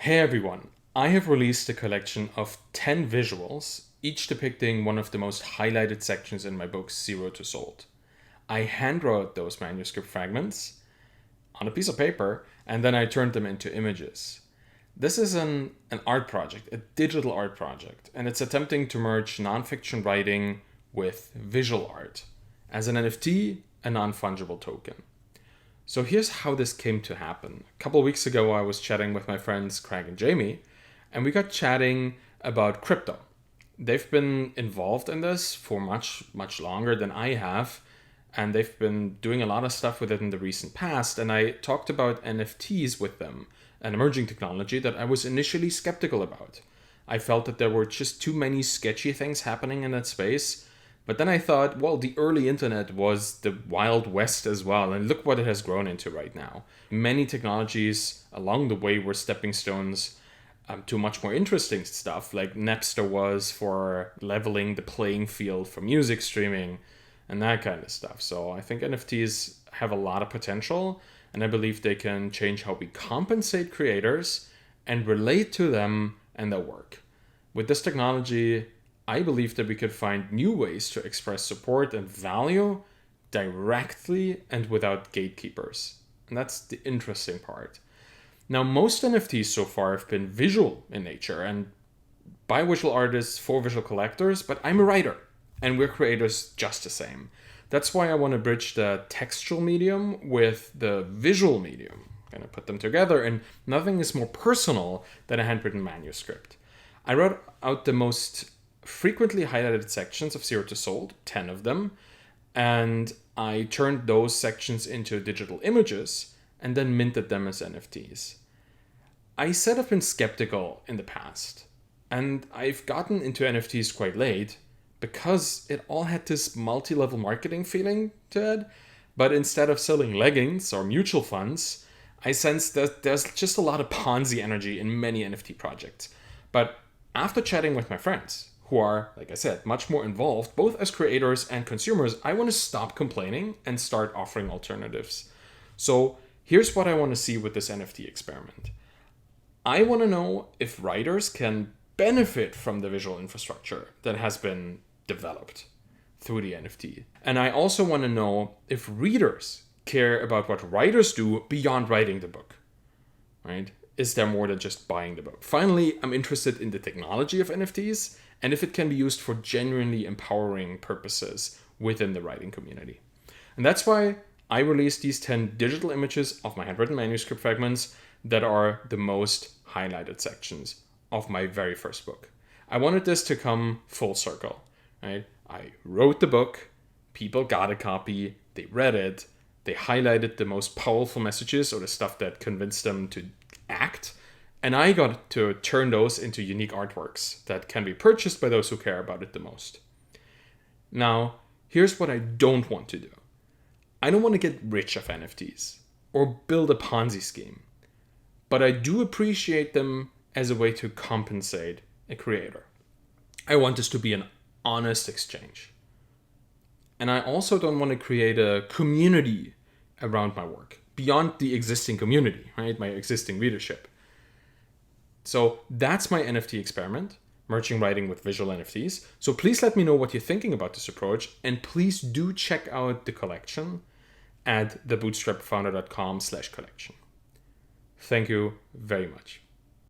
Hey everyone, I have released a collection of 10 visuals, each depicting one of the most highlighted sections in my book, Zero to Sold. I handwrote those manuscript fragments on a piece of paper, and then I turned them into images. This is an art project, a digital art project, and it's attempting to merge nonfiction writing with visual art as an NFT, a non-fungible token. So here's how this came to happen. A couple of weeks ago, I was chatting with my friends Craig and Jamie, and we got chatting about crypto. They've been involved in this for much longer than I have, and they've been doing a lot of stuff with it in the recent past. And I talked about NFTs with them, an emerging technology that I was initially skeptical about. I felt that there were just too many sketchy things happening in that space. But then I thought, well, the early internet was the Wild West as well, and look what it has grown into right now. Many technologies along the way were stepping stones to much more interesting stuff, like Napster was for leveling the playing field for music streaming and that kind of stuff. So I think NFTs have a lot of potential, and I believe they can change how we compensate creators and relate to them and their work. With this technology, I believe that we could find new ways to express support and value directly and without gatekeepers. And that's the interesting part. Now, most NFTs so far have been visual in nature and by visual artists for visual collectors, but I'm a writer and we're creators just the same. That's why I want to bridge the textual medium with the visual medium. I'm going to put them together, and nothing is more personal than a handwritten manuscript. I wrote out the most frequently highlighted sections of Zero to Sold, 10 of them, and I turned those sections into digital images and then minted them as NFTs. I said I've been skeptical in the past, and I've gotten into NFTs quite late because it all had this multi-level marketing feeling to it, but instead of selling leggings or mutual funds, I sensed that there's just a lot of Ponzi energy in many NFT projects. But after chatting with my friends, who are, like I said, much more involved, both as creators and consumers, I want to stop complaining and start offering alternatives. So here's what I want to see with this NFT experiment. I want to know if writers can benefit from the visual infrastructure that has been developed through the NFT. And I also want to know if readers care about what writers do beyond writing the book, right? Is there more than just buying the book? Finally, I'm interested in the technology of NFTs and if it can be used for genuinely empowering purposes within the writing community. And that's why I released these 10 digital images of my handwritten manuscript fragments that are the most highlighted sections of my very first book. I wanted this to come full circle, right? I wrote the book, people got a copy, they read it, they highlighted the most powerful messages or the stuff that convinced them to act, and I got to turn those into unique artworks that can be purchased by those who care about it the most. Now, here's what I don't want to do. I don't want to get rich off NFTs or build a Ponzi scheme, but I do appreciate them as a way to compensate a creator. I want this to be an honest exchange. And I also don't want to create a community around my work beyond the existing community, right? My existing readership. So that's my NFT experiment, merging writing with visual NFTs. So please let me know what you're thinking about this approach, and please do check out the collection at thebootstrappedfounder.com/collection. Thank you very much.